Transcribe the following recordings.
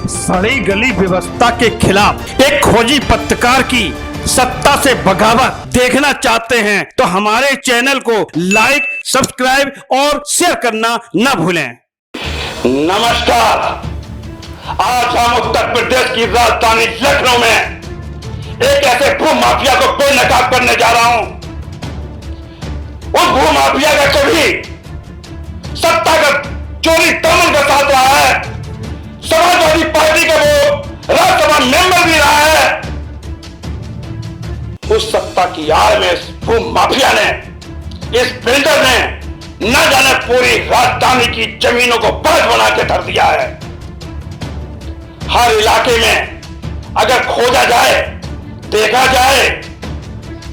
सड़ी गली व्यवस्था के खिलाफ एक खोजी पत्रकार की सत्ता से बगावत देखना चाहते हैं तो हमारे चैनल को लाइक, सब्सक्राइब और शेयर करना न भूलें। नमस्कार। आज हम उत्तर प्रदेश की राजधानी लखनऊ में एक ऐसे भू माफिया को बेनकाब करने जा रहा हूं। उस भू माफिया का कभी सत्ता का चोरी दामन का साथ रहा है, समाजवादी पार्टी का वो राज्यसभा मेंबर भी रहा है। उस सत्ता की आड़ में इस भू माफिया ने, इस बिल्डर ने न जाने पूरी राजधानी की जमीनों को बाज बना के धर दिया है। हर इलाके में अगर खोजा जाए, देखा जाए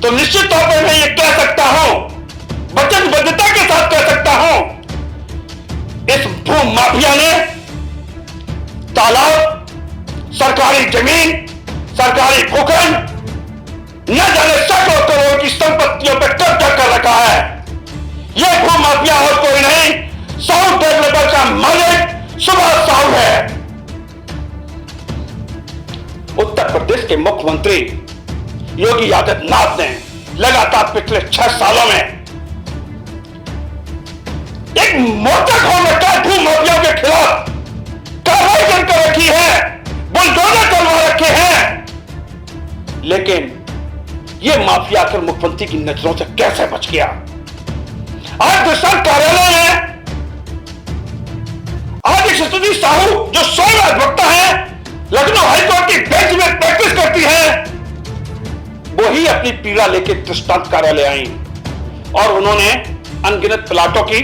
तो निश्चित तौर पर मैं ये कह सकता हूं, वचनबद्धता के साथ कह सकता हूं, इस भू माफिया ने तालाब, सरकारी जमीन, सरकारी भूखंड, न जाने सैकड़ों करोड़ की संपत्तियों पर कब्जा कर रखा है। यह भू माफिया और कोई नहीं, साउथ डेवलपर का मालिक सुभाष साहू है। उत्तर प्रदेश के मुख्यमंत्री योगी आदित्यनाथ ने लगातार पिछले 6 सालों में एक मोर्चा खोल रखा है, भू माफिया के खिलाफ कार्रवाई करके रखी है, बुलडोजर चलवा रखे हैं। लेकिन यह माफिया आखिर मुख्यमंत्री की नजरों से कैसे बच गया? आज दृष्टांत कार्यालय में आज एक स्तुति साहू जो स्वयं अधिवक्ता है, लखनऊ हाईकोर्ट की बेंच में प्रैक्टिस करती है, वही अपनी पीड़ा लेके दृष्टांत कार्यालय आई और उन्होंने अनगिनत प्लाटों की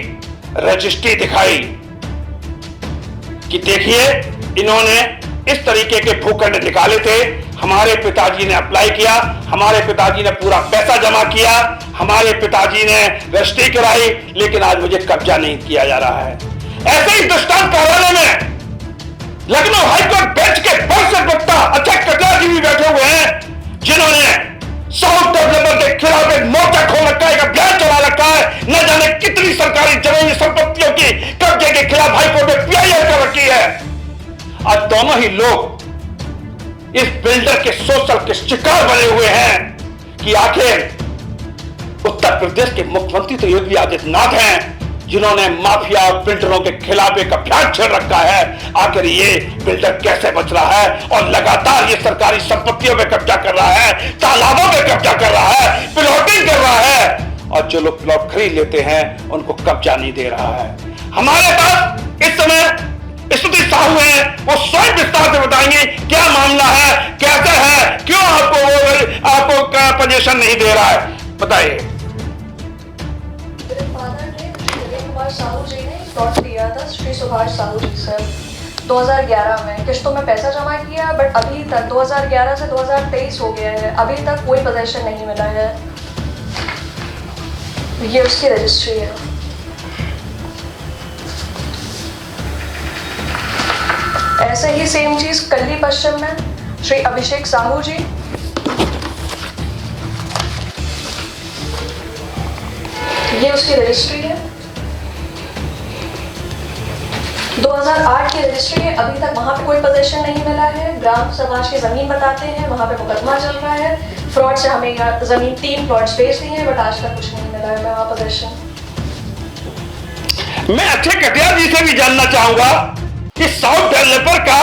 रजिस्ट्री दिखाई कि देखिए इन्होंने इस तरीके के भूखंड निकाले थे, हमारे पिताजी ने अप्लाई किया, हमारे पिताजी ने पूरा पैसा जमा किया, हमारे पिताजी ने रजिस्ट्री कराई, लेकिन आज मुझे कब्जा नहीं किया जा रहा है। ऐसे ही दृष्टांत कार्यालय में लखनऊ हाईकोर्ट बेंच के बड़े वक्ता अजय कटियार जी भी बैठे हुए हैं, जिन्होंने साउथ डेवलपर के खिलाफ एक मोर्चा खोल रखा है, एक अभियान चला रखा है। न जाने कितनी सरकारी जमीनी संपत्तियों की कब्जे के खिलाफ हाईकोर्ट में पीआईएल कर रखी है। आज दोनों ही लोग इस बिल्डर के शोषण के शिकार बने हुए हैं कि आखिर उत्तर प्रदेश के मुख्यमंत्री तो योगी आदित्यनाथ हैं, जिन्होंने माफिया और बिल्डरों के खिलाफ एक अभियान छेड़ रखा है। आखिर ये बिल्डर कैसे बच रहा है और लगातार ये सरकारी संपत्तियों पे कब्जा कर रहा है, तालाबों पे कब्जा कर रहा है, प्लॉटिंग कर रहा है, और जो लोग प्लॉट खरीद लेते हैं उनको कब्जा नहीं दे रहा है। हमारे पास इस समय स्तुति साहू है, वो स्वयं विस्तार से बताएंगे क्या मामला है, कैसे है, क्यों आपको पोजीशन नहीं दे रहा है, बताइए। साहू जी ने प्लॉट दिया था, श्री सुभाष साहू जी सर, 2011 में किस्तों में पैसा जमा किया, बट अभी तक 2011 से 2023 हो गया है, अभी तक कोई पोजीशन नहीं मिला है। ये उसकी रजिस्ट्री है। ऐसे ही सेम चीज कल्ली पश्चिम में श्री अभिषेक साहू जी, ये उसकी रजिस्ट्री है, 2008 की रजिस्ट्री है। अभी तक वहां पे कोई पोजीशन नहीं मिला है। ग्राम समाज की जमीन बताते हैं, वहां पे मुकदमा चल रहा है, फ्रॉड से हमें जमीन 3 प्लॉट्स बेच दी है, बट आज तक कुछ नहीं मिला है वहां पोजीशन। मैं अक्षय कटियार जी से भी जानना चाहूंगा कि साउथ डेवलपर का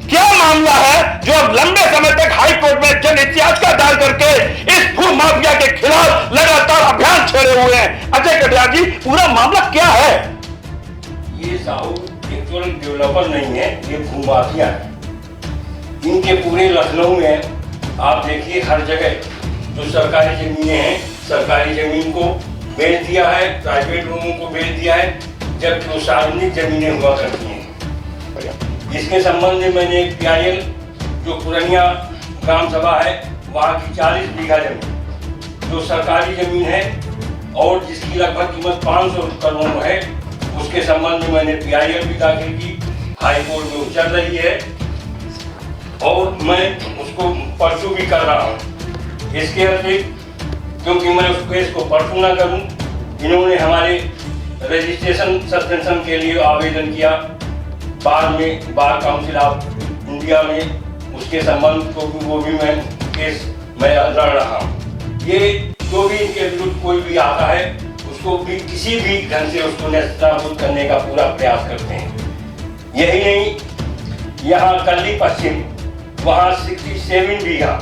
क्या मामला है, जो अब लंबे समय तक हाई कोर्ट में जनहित याचिका दायर करके इस भू माफिया के खिलाफ लगातार अभियान छेड़े हुए हैं। अजय कटियार जी, पूरा मामला क्या है? ये साहू केवल डेवलपर नहीं है, ये भू माफिया है। इनके पूरे लखनऊ में आप देखिए, हर जगह जो सरकारी जमीनें हैं, सरकारी जमीन को बेच दिया है, प्राइवेट लोगों को बेच दिया है, जबकि वो सार्वजनिक जमीनें हुआ करती हैं। इसके संबंध में मैंने एक पीआईएल जो पुरानिया ग्राम सभा है, वहाँ की 40 बीघा जमीन जो सरकारी जमीन है और जिसकी लगभग कीमत 500 करोड़ है, उसके संबंध में मैंने पीआईएल भी दाखिल की, हाई कोर्ट में वो चल रही है और मैं उसको परसू भी कर रहा हूँ। इसके अतिरिक्त क्योंकि मैं उस केस को परसू ना करूँ, इन्होंने हमारे रजिस्ट्रेशन सस्पेंशन के लिए आवेदन किया, बाद में बार काउंसिल ऑफ किया उसके संबंध को भी वो भी मैं केस में लड़ रहा हूँ। ये जो भी इनके विरुद्ध कोई भी आता है उसको भी किसी भी ढंग से उसको नेस्तनाबूद करने का पूरा प्रयास करते हैं। यही नहीं, यहाँ कल्ली पश्चिम वहाँ 67 बीघा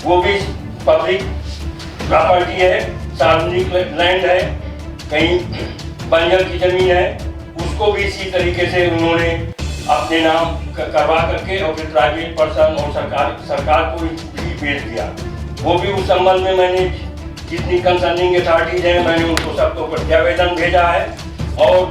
वो भी पब्लिक प्रॉपर्टी है, सार्वजनिक लैंड है, कहीं बंजर की जमीन है, उसको भी इसी तरीके से उन्होंने अपने नाम करवा करके और फिर प्राइवेट पर्सन और सरकार को भी भेज दिया। वो भी उस संबंध में मैंने जितनी कंसर्निंग अथॉरिटीज हैं मैंने उनको सबको प्रत्यावेदन भेजा है और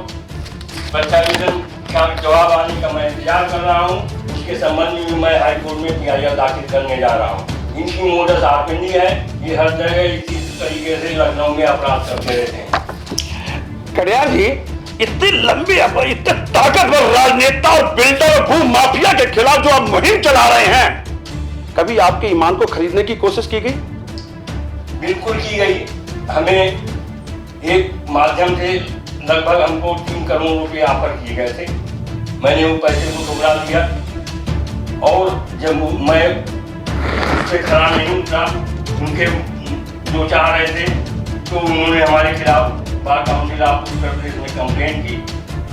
प्रत्यावेदन का जवाब आने का मैं इंतजार कर रहा हूँ। उसके संबंध में मैं हाईकोर्ट में PIR दाखिल करने जा रहा हूँ। इनकी मोडस ऑपरेंडी है, ये हर जगह इसी तरीके से लखनऊ में अपराध करते रहते हैं। कड़ियाल जी, इतनी लंबी इतने ताकतवर राजनेता और बिल्डर और भू माफिया के खिलाफ जो आप मुहिम चला रहे हैं, कभी आपके ईमान को खरीदने की कोशिश की गई? बिल्कुल की गई। हमें एक माध्यम से लगभग हमको 3 करोड़ रुपए ऑफर किए गए थे। मैंने वो पैसे को ठुकरा दिया और जब मैं उससे खड़ा नहीं उतरा, उनके जो चाह रहे थे, तो उन्होंने हमारे खिलाफ bar council of Uttar Pradesh में कंप्लेंट की,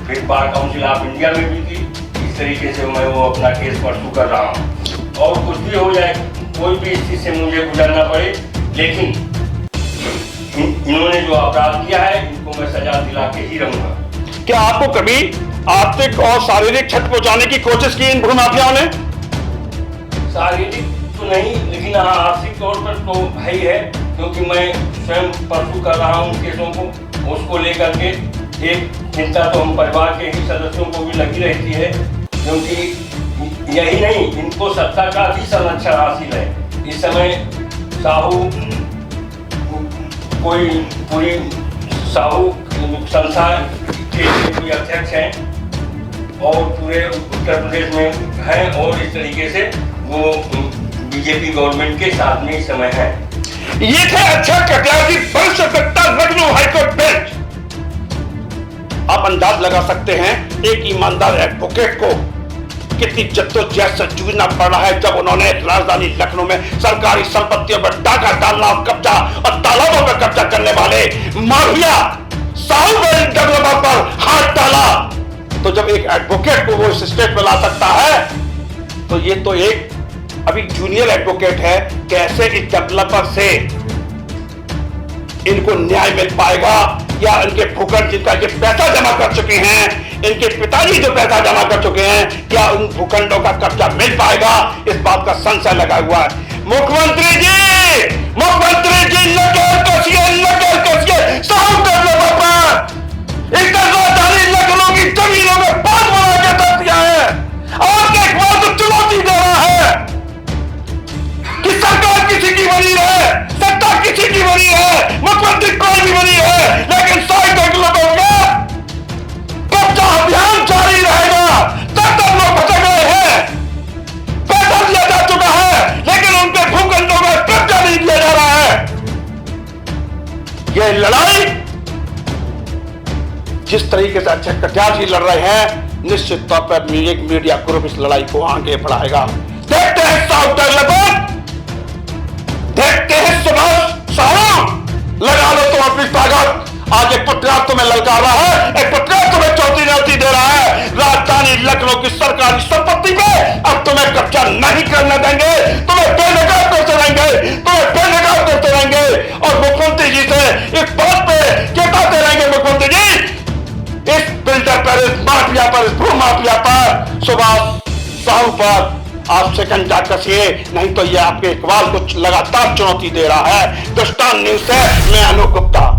फिर बार काउंसिल ऑफ इंडिया में भी की। इस तरीके से मैं वो अपना केस परसू कर रहा हूँ और कुछ भी हो जाए, कोई भी स्थिति से मुझे गुजरना पड़े, लेकिन इन्होंने जो अपराध किया है इनको मैं सजा दिला के ही रहूंगा। क्या आपको कभी आर्थिक और शारीरिक क्षति पहुंचाने की कोशिश की इन भूमाफियाओं ने? शारीरिक तो नहीं, लेकिन हाँ आर्थिक तौर पर तो है ही है, क्योंकि मैं स्वयं परसू कर रहा हूँ केसों को। उसको लेकर के एक चिंता तो हम परिवार के ही सदस्यों को भी लगी रहती है, क्योंकि यही नहीं, इनको सत्ता का भी संरक्षण हासिल है। इस समय साहू कोई पूरी साहू संस्था के कोई अध्यक्ष हैं और पूरे उत्तर प्रदेश में हैं और इस तरीके से वो बीजेपी गवर्नमेंट के साथ में इस समय है। ये थे अच्छा कटियार जी, वरिष्ठ वक्ता लखनऊ हाईकोर्ट बेंच। आप अंदाज लगा सकते हैं एक ईमानदार एडवोकेट को कितनी जद्दोजहद से जूझना पड़ रहा है जब उन्होंने राजधानी लखनऊ में सरकारी संपत्तियों पर डाका डालना और कब्जा और तालाबों पर कब्जा करने वाले माफिया साहूबल डेवलपर पर हाथ डाला। तो जब एक एडवोकेट को वो इस स्टेट पे ला सकता है, तो ये तो एक अभी जूनियर एडवोकेट है, कैसे इस डेवलपर से इनको न्याय मिल पाएगा? या इनके भूखंड जिनका ये पैसा जमा कर चुके हैं, इनके पिताजी जो पैसा जमा कर चुके हैं, क्या उन भूखंडों का कब्जा मिल पाएगा? इस बात का संशय लगा हुआ है। मुख्यमंत्री जी नकेल कसिए साहू डेवलपर पर इस राजधानी लखनऊ की जमीनों में बात बना के दे दिया है और एक बार तो चुनौती दे रहा है कि सरकार किसी की बनी है, सत्ता किसी की बनी है, मुख्यमंत्री कोई भी बनी है, लेकिन साहू डेवलपर का कब्जा अभियान जारी रहेगा। तब तक लोग भटक रहे हैं, पैसा दिया जा चुका है, लेकिन उनके भूखंडों में कब्जा नहीं दिया जा रहा है। यह लड़ाई जिस तरीके से अक्षय कटियार जी लड़ रहे हैं, निश्चित तौर पर एक मीडिया ग्रुप इस लड़ाई को आगे बढ़ाएगा। देखते हैं साहू डेवलपर, देखते हैं सुभाष साहू, लगा लो तुम अपनी ताकत। आज एक पुत्र तुम्हें ललकार रहा है, एक पुत्र तुम्हें चौथी दे रहा है। राजधानी लखनऊ की सरकारी संपत्ति पे अब तुम्हें कब्जा नहीं करने देंगे, तुम्हें बेनकाब करते रहेंगे और मुख्यमंत्री जी से इस बात पे चेताते रहेंगे। मुख्यमंत्री जी, इस बिल्डर पर, इस माफिया पर, इस भू माफिया पर, सुभाष साहू पर आप शिकंजा कसिए, नहीं तो यह आपके इकबाल को लगातार चुनौती दे रहा है। दृष्टांत न्यूज़ से मैं अनूप गुप्ता।